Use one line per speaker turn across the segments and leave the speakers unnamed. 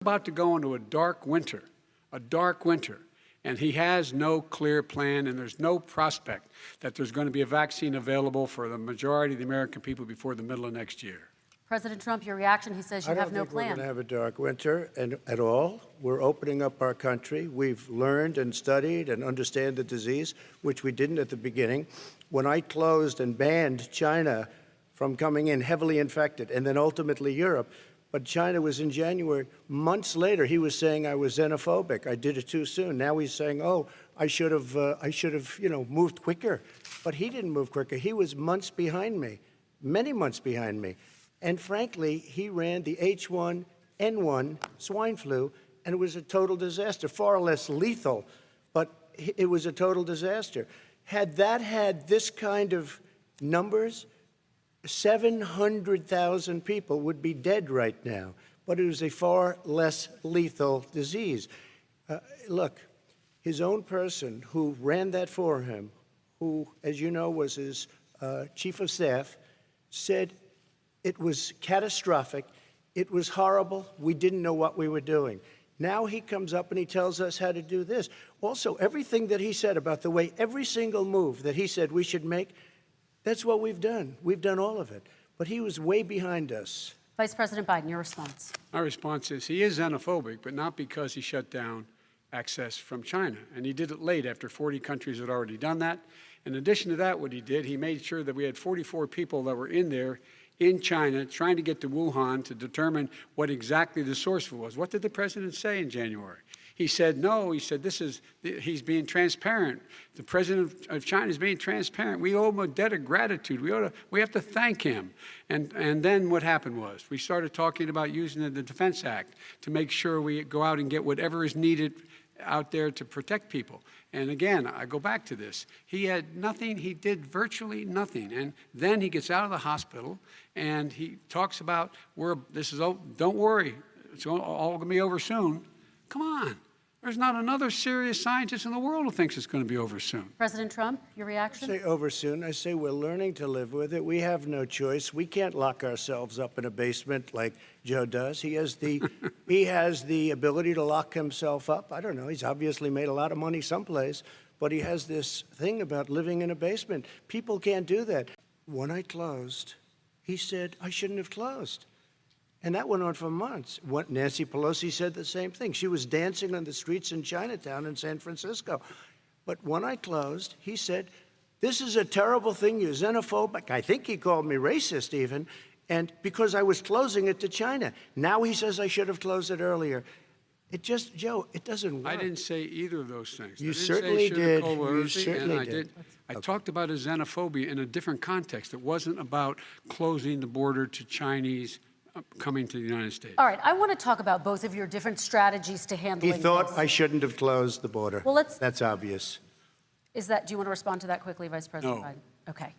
about to go into a dark winter, and he has no clear plan, and there's no prospect that there's going to be a vaccine available for the majority of the American people before the middle of next year.
President Trump, your reaction, he says you have no plan.
I don't think we're going to have a dark winter at all. We're opening up our country. We've learned and studied and understand the disease, which we didn't at the beginning. When I closed and banned China from coming in heavily infected, and then ultimately Europe, but China was in January. Months later, he was saying I was xenophobic. I did it too soon. Now he's saying, oh, I should have, moved quicker. But he didn't move quicker. He was months behind me, many months behind me. And frankly, he ran the H1N1 swine flu, and it was a total disaster, far less lethal, but it was a total disaster. Had that had this kind of numbers, 700,000 people would be dead right now, but it was a far less lethal disease. Look, his own person who ran that for him, who, as you know, was his chief of staff, said it was catastrophic, it was horrible, we didn't know what we were doing. Now he comes up and he tells us how to do this. Also, everything that he said about the way every single move that he said we should make, that's what we've done. We've done all of it. But he was way behind us.
Vice President Biden, your response.
My response is he is xenophobic, but not because he shut down access from China. And he did it late after 40 countries had already done that. In addition to that, what he did, he made sure that we had 44 people that were in there in China trying to get to Wuhan to determine what exactly the source was. What did the president say in January? He said, no, he said, he's being transparent. The president of China is being transparent. We owe him a debt of gratitude. We have to thank him. And then what happened was we started talking about using the Defense Act to make sure we go out and get whatever is needed out there to protect people. And again, I go back to this. He had nothing. He did virtually nothing. And then he gets out of the hospital and he talks about, don't worry, it's all going to be over soon. Come on. There's not another serious scientist in the world who thinks it's going to be over soon.
President Trump, your reaction?
I say over soon. I say we're learning to live with it. We have no choice. We can't lock ourselves up in a basement like Joe does. He has the ability to lock himself up. I don't know. He's obviously made a lot of money someplace, but he has this thing about living in a basement. People can't do that. When I closed, he said I shouldn't have closed. And that went on for months. Nancy Pelosi said the same thing. She was dancing on the streets in Chinatown in San Francisco. But when I closed, he said, this is a terrible thing, you're xenophobic. I think he called me racist even, and because I was closing it to China. Now he says I should have closed it earlier. Joe, it doesn't work.
I didn't say either of those things.
You certainly did. You certainly did.
I talked about his xenophobia in a different context. It wasn't about closing the border to Chinese coming to the United States.
All right, I want to talk about both of your different strategies to handling
He thought
this.
I shouldn't have closed the border.
Well,
that's obvious.
Do you want to respond to that quickly, Vice President Biden? Okay.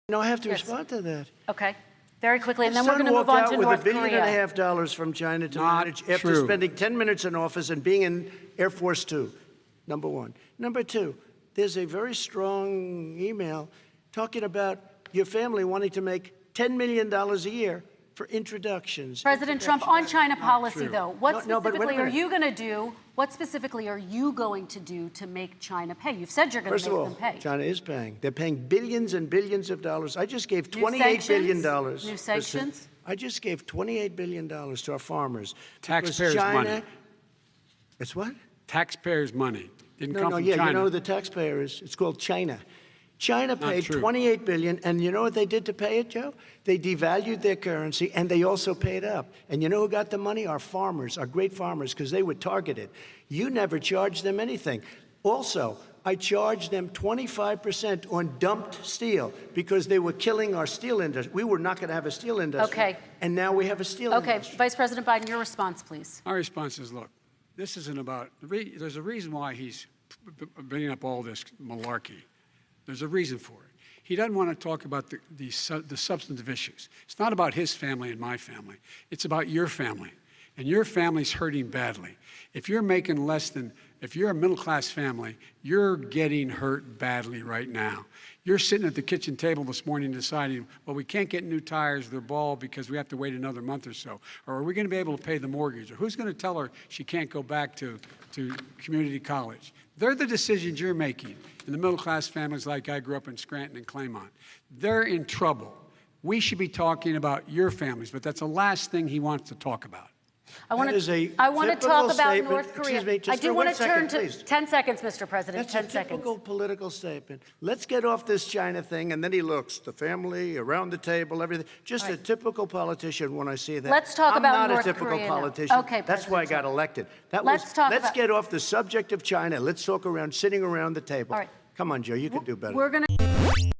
No, I have to respond to that.
Okay. Very quickly, and then we're going to move on to North Korea.
with $1.5 billion from China to manage after spending 10 minutes in office and being in Air Force Two, number one. Number two, there's a very strong email talking about your family wanting to make $10 million a year for introductions.
President Trump, on China policy, though, what specifically
are
you going to do? What specifically are you going to do to make China pay? You've said you're going to make them pay.
China is paying. They're paying billions and billions of dollars. I just gave $28 billion.
New sanctions?
I just gave $28 billion to our farmers.
Taxpayers' money.
It's what?
Taxpayers' money. Didn't come from
China.
China.
You know who the taxpayer is? It's called China. China paid $28 billion, and you know what they did to pay it, Joe? They devalued their currency, and they also paid up. And you know who got the money? Our farmers, our great farmers, because they were targeted. You never charged them anything. Also, I charged them 25% on dumped steel because they were killing our steel industry. We were not going to have a steel industry.
Okay.
And now we have a steel industry.
Okay, Vice President Biden, your response, please.
My response is, look, this isn't about, there's a reason why he's bringing up all this malarkey. There's a reason for it. He doesn't want to talk about the substantive issues. It's not about his family and my family. It's about your family. and your family's hurting badly. If you're making less than, if you're a middle-class family, you're getting hurt badly right now. You're sitting at the kitchen table this morning deciding, well, we can't get new tires, they're bald because we have to wait another month or so. Or are we going to be able to pay the mortgage? Or who's going to tell her she can't go back to community college? They're the decisions you're making in the middle-class families like I grew up in Scranton and Claymont. They're in trouble. We should be talking about your families, but that's the last thing he wants to talk about.
I want to talk about North Korea.
Excuse me, just
I do
for
want
1
to turn
second,
to
please.
10 seconds, Mr. President.
That's
10
a
seconds.
typical political statement. Let's get off this China thing, and then he looks, the family, around the table, everything. Just a typical politician when I see that.
Let's talk about North
I'm not a typical
Korea now.
politician.
Okay,
That's why I
President
got elected.
Let's
Get off the subject of China. Let's talk around, sitting around the table.
All right.
Come on, Joe, you can do better.
We're going to.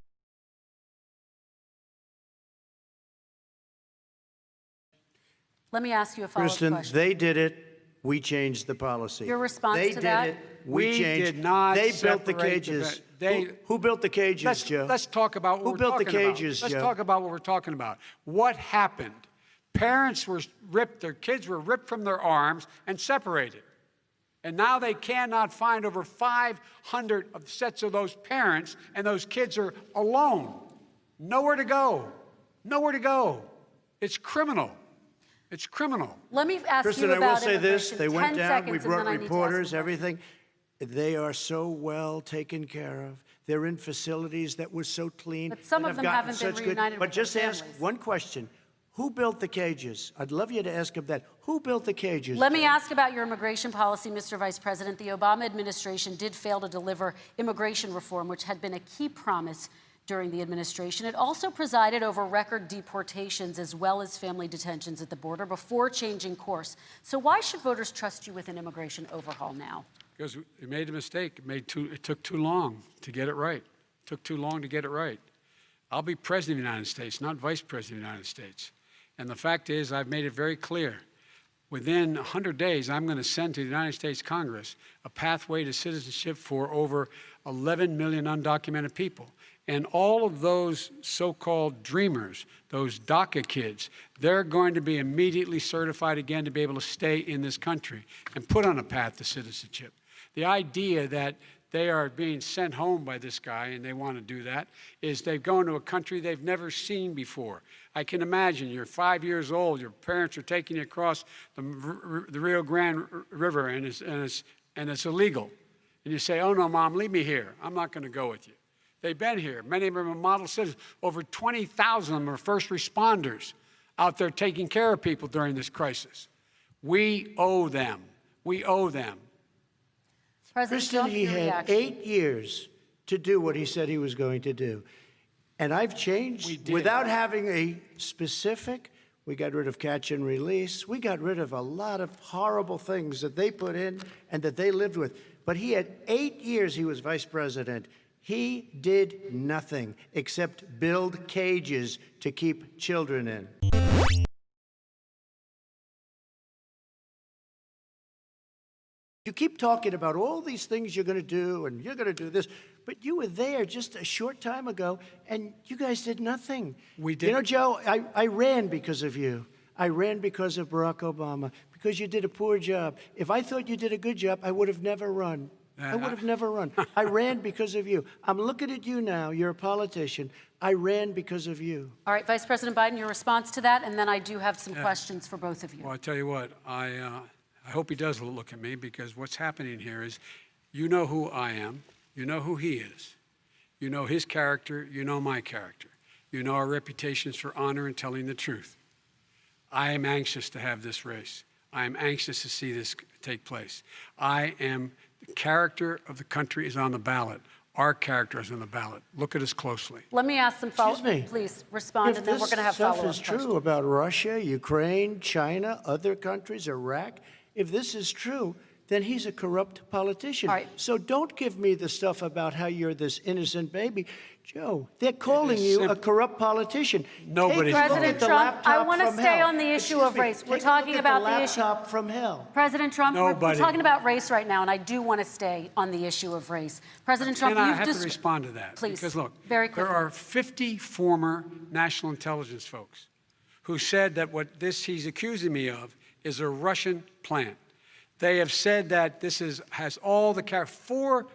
Let me ask you a follow-up
Kristen,
question.
they did it. We changed the policy.
Your response
they
to that?
They did it. We changed.
did not
They built the
separate
cages.
they-
Who built the cages, Joe?
Let's talk about what
Who
we're
built the
talking about.
cages,
Let's
Joe?
talk about what we're talking about. What happened? Parents were ripped, their kids were ripped from their arms and separated. And now they cannot find over 500 sets of those parents, and those kids are alone. Nowhere to go. Nowhere to go. It's criminal. It's criminal.
Let me ask
Kristen,
you
I
about
will say this.
immigration.
They went
10
down.
seconds,
We
and then
brought
I need to ask
reporters,
you.
everything. They are so well taken care of. They're in facilities that were so clean.
But some
that
of them
gotten
haven't been
such
reunited
But
with their
just ask
families.
one question. Who built the cages? I'd love you to ask him that. Who built the cages?
Let me ask about your immigration policy, Mr. Vice President. The Obama administration did fail to deliver immigration reform, which had been a key promise during the administration. It also presided over record deportations as well as family detentions at the border before changing course. So why should voters trust you with an immigration overhaul now?
Because we made a mistake. It took too long to get it right. It took too long to get it right. I'll be president of the United States, not vice president of the United States. And the fact is, I've made it very clear. Within 100 days, I'm going to send to the United States Congress a pathway to citizenship for over 11 million undocumented people. And all of those so-called dreamers, those DACA kids, they're going to be immediately certified again to be able to stay in this country and put on a path to citizenship. The idea that they are being sent home by this guy, and they want to do that, is they've gone to a country they've never seen before. I can imagine you're 5 years old, your parents are taking you across the Rio Grande River, and it's illegal. And you say, oh, no, Mom, leave me here. I'm not going to go with you. They've been here. Many of them are model citizens. Over 20,000 of them are first responders out there taking care of people during this crisis. We owe them. We owe them.
President
Kristen,
Trump,
he
your
had
reaction.
8 years to do what he said he was going to do. And I've changed.
We did.
Without having a specific, we got rid of catch and release. We got rid of a lot of horrible things that they put in and that they lived with. But he had 8 years he was vice president. He did nothing except build cages to keep children in. You keep talking about all these things you're going to do, and you're going to do this, but you were there just a short time ago, and you guys did nothing.
We did.
You know, Joe, I ran because of you. I ran because of Barack Obama, because you did a poor job. If I thought you did a good job, I would have never run. I would have never run. I ran because of you. I'm looking at you now. You're a politician. I ran because of you.
All right, Vice President Biden, your response to that, and then I do have some questions for both of you.
Well, I tell you what, I hope he does look at me, because what's happening here is, you know who I am, you know who he is, you know his character, you know my character, you know our reputations for honor and telling the truth. I am anxious to have this race. I am anxious to see this take place. The character of the country is on the ballot. Our character is on the ballot. Look at us closely.
Let me ask some follow-up.
Excuse me.
Please respond, and then we're going to have
If
follow-up
this stuff is
questions.
true about Russia, Ukraine, China, other countries, Iraq, if this is true, then he's a corrupt politician.
All right.
So don't give me the stuff about how you're this innocent baby. Joe, they're calling
is
you a
simple.
corrupt politician.
Nobody's
Take a look
President
at the
Trump, I
laptop
wanna
from
stay
hell.
on the issue
Excuse
of
me,
race. We're
take a
talking
look at
about
the
the issue.
laptop from hell.
President Trump, we're
Nobody.
talking about race right now, and I do want to stay on the issue of race. President Trump,
And I
you've
have to
just
respond to that.
Please,
Because look,
very
there
quickly.
are 50 former national intelligence folks who said that what he's accusing me of is a Russian plant. They have said that this has all the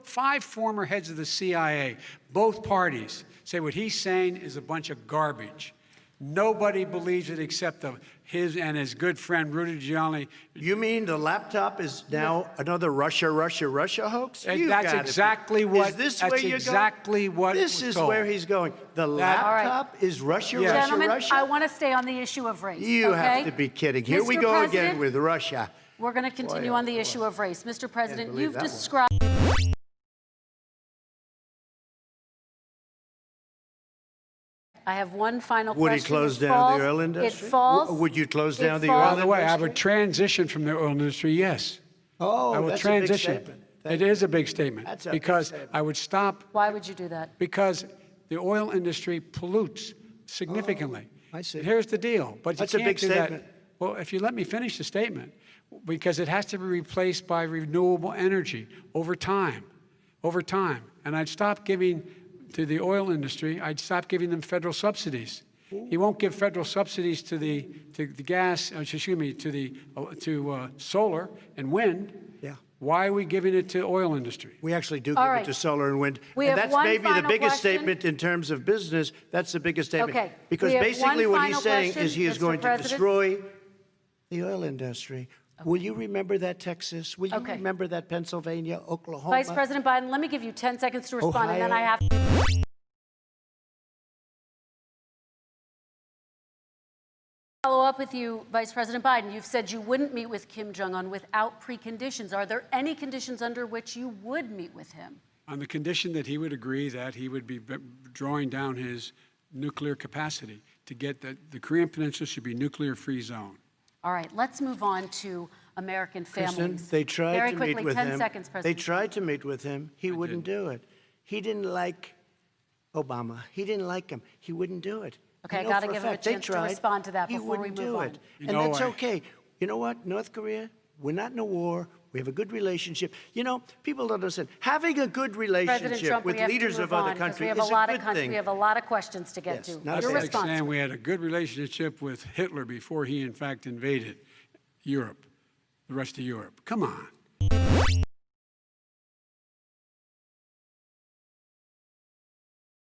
5 former heads of the CIA, both parties, say what he's saying is a bunch of garbage. Nobody believes it except his and his good friend Rudy Giuliani.
You mean the laptop is now another Russia hoax?
And that's exactly what.
Is this
that's
where you're
exactly
going?
what.
This
was
is
told.
where he's going. The laptop is Russia,
Yes.
Gentlemen,
Russia.
I want to stay on the issue of race.
You
okay?
have to be kidding. Here we
Mr.
go
President,
again with Russia.
We're going to continue on the issue of race. Mr. President,
believe
you've
that one.
described. I have one final question.
Would he close down the oil industry?
It falls.
Would you close down the
falls-
oil
By the way, I
industry?
would transition from the oil industry, yes.
Oh,
I will
that's
transition.
a big statement.
It is a big statement.
That's a big
because
statement.
I would stop
Why would you do that?
because the oil industry pollutes significantly.
I see.
And here's the deal. But
That's
you
a
can't
big
do
statement.
that. Well, if you let me finish the statement, because it has to be replaced by renewable energy over time, And I'd stop giving to the oil industry. I'd stop giving them federal subsidies. He won't give federal subsidies to the gas. Excuse me, to solar and wind.
Yeah.
Why are we giving it to oil industry?
We actually do
All
give
right.
it to solar and wind.
We
And
have
that's
one
maybe the
final
biggest
question.
statement in terms of business. That's the biggest statement.
Okay.
Because
We have
basically
one
what he's
final
saying
question,
is he is
Mr.
going to
President.
destroy the oil industry. Will you remember that, Texas? Will you
Okay.
remember that, Pennsylvania, Oklahoma?
Vice President Biden, let me give you 10 seconds to respond, and then I
Ohio.
have to follow up with you, Vice President Biden. You've said you wouldn't meet with Kim Jong-un without preconditions. Are there any conditions under which you would meet with him?
On the condition that he would agree that he would be drawing down his nuclear capacity to get the Korean Peninsula should be nuclear-free zone.
All right, let's move on to American families.
Kristen, they tried
Very
to
quickly,
meet with
10
him.
seconds,
They
President.
tried to meet with him. He wouldn't do it. He didn't like Obama. He didn't like him. He wouldn't do it.
Okay, I
know
gotta
for
give him a
fact, they
chance to
tried.
respond to that
He
before we
wouldn't
move
do
on.
it.
You
And
know,
that's
I-
okay. You know what, North Korea? We're not in a war. We have a good relationship. You know, people don't understand. Having a good
President
relationship
Trump,
with
we have
leaders
to
of
move
other
on, 'cause
countries
we have
is
a lot
a
of
good thing.
We have a lot of questions to get
Yes,
to.
not
That's
Your
like
response.
saying we had a good relationship with Hitler before he, in fact, invaded Europe, the rest of Europe. Come on.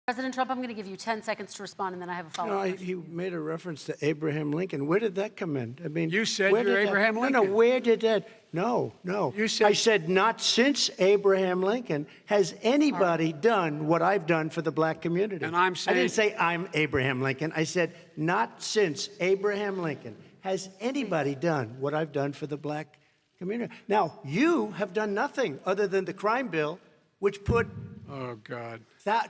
President Trump, I'm going to give you 10 seconds to respond, and then I have a
You
follow-up.
know, he made a reference to Abraham Lincoln. Where did that come in? I mean,
You said
where
you're
did that-
Abraham
No,
Lincoln.
where did that? No.
You said-
I said not since Abraham Lincoln has anybody done what I've done for the black community.
And I'm
I
saying-
didn't say I'm Abraham Lincoln. I said not since Abraham Lincoln has anybody done what I've done for the black community. Now, you have done nothing other than the crime bill, which put
Oh, God.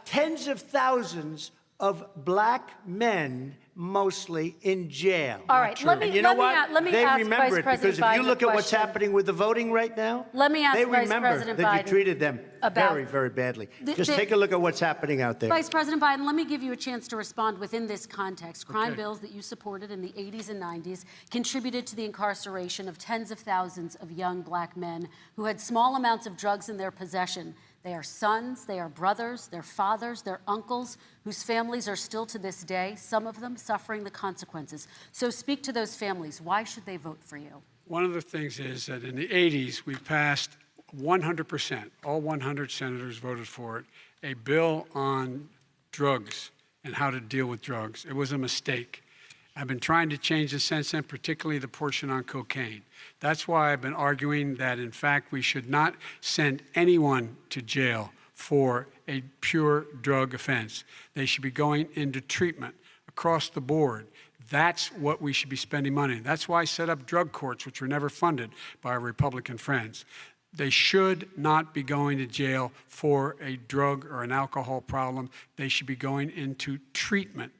tens of thousands of black men, mostly, in jail.
All right, let me,
And you know
let me,
what?
a- let me
they
ask
remember
Vice
it
President
because if you
Biden
look
a
at what's
question.
happening with the voting right now,
Let me ask
they
Vice
remember
President
that you
Biden
treated them
about-
very, very badly.
The-
Just
the-
take a look at what's happening out there.
Vice President Biden, let me give you a chance to respond within this context. Crime
Okay.
bills that you supported in the 80s and 90s contributed to the incarceration of tens of thousands of young black men who had small amounts of drugs in their possession. They are sons, they are brothers, they're fathers, they're uncles, whose families are still to this day, some of them suffering the consequences. So speak to those families. Why should they vote for you?
One of the things is that in the 80s, we passed 100%, all 100 senators voted for it, a bill on drugs and how to deal with drugs. It was a mistake. I've been trying to change it since then, particularly the portion on cocaine. That's why I've been arguing that, in fact, we should not send anyone to jail for a pure drug offense. They should be going into treatment across the board. That's what we should be spending money on. That's why I set up drug courts, which were never funded by our Republican friends. They should not be going to jail for a drug or an alcohol problem. They should be going into treatment.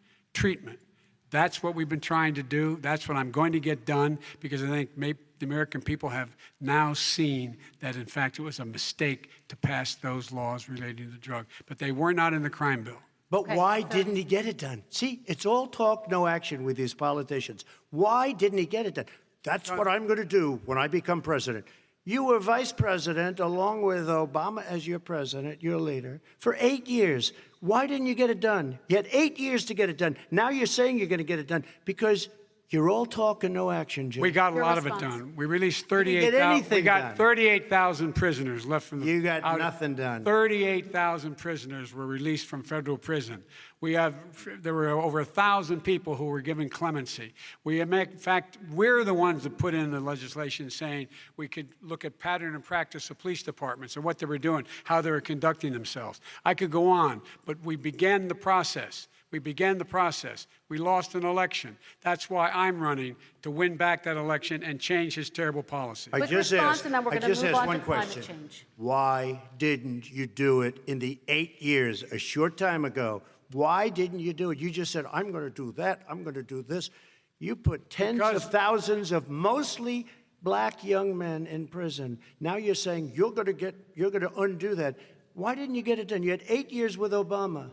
That's what we've been trying to do. That's what I'm going to get done, because I think the American people have now seen that, in fact, it was a mistake to pass those laws relating to drug. But they were not in the crime bill.
But
Okay,
why
so-
didn't he get it done? See, it's all talk, no action with these politicians. Why didn't he get it done? That's what I'm going to do when I become president. You were vice president along with Obama as your president, your leader, for 8 years. Why didn't you get it done? You had 8 years to get it done. Now you're saying you're going to get it done because You're all talk and no action, Joe.
We got a
Your
lot of it
response.
done. We released
didn't get
38,000. We
anything
got
done.
38,000 prisoners left from the.
You got
out-
nothing done.
38,000 prisoners were released from federal prison. There were over 1,000 people who were given clemency. In fact, we're the ones that put in the legislation saying we could look at pattern and practice of police departments and what they were doing, how they were conducting themselves. I could go on, but we began the process. We began the process. We lost an election. That's why I'm running to win back that election and change his terrible policy.
I
Quick
just
response,
asked,
and then we're
I
gonna
just
move
asked
on to
one
climate
question.
change.
Why didn't you do it in the 8 years, a short time ago? Why didn't you do it? You just said, I'm going to do that, I'm going to do this. You put tens of thousands of mostly black young men in prison. Now you're saying you're going to undo that. Why didn't you get it done? You had 8 years with Obama.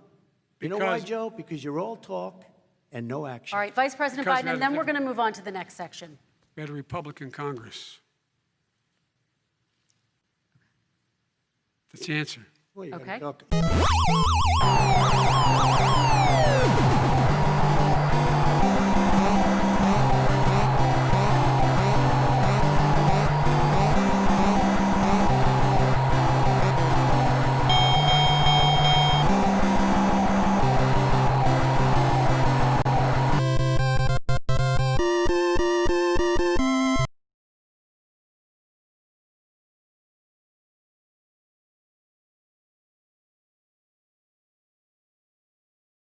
You know why,
Because-
Joe? Because you're all talk and no action.
All right, Vice President
Because
Biden, and then we're going to move on to the next section.
We had a Republican Congress. That's the answer.
Well, you're
Okay.
gonna talk.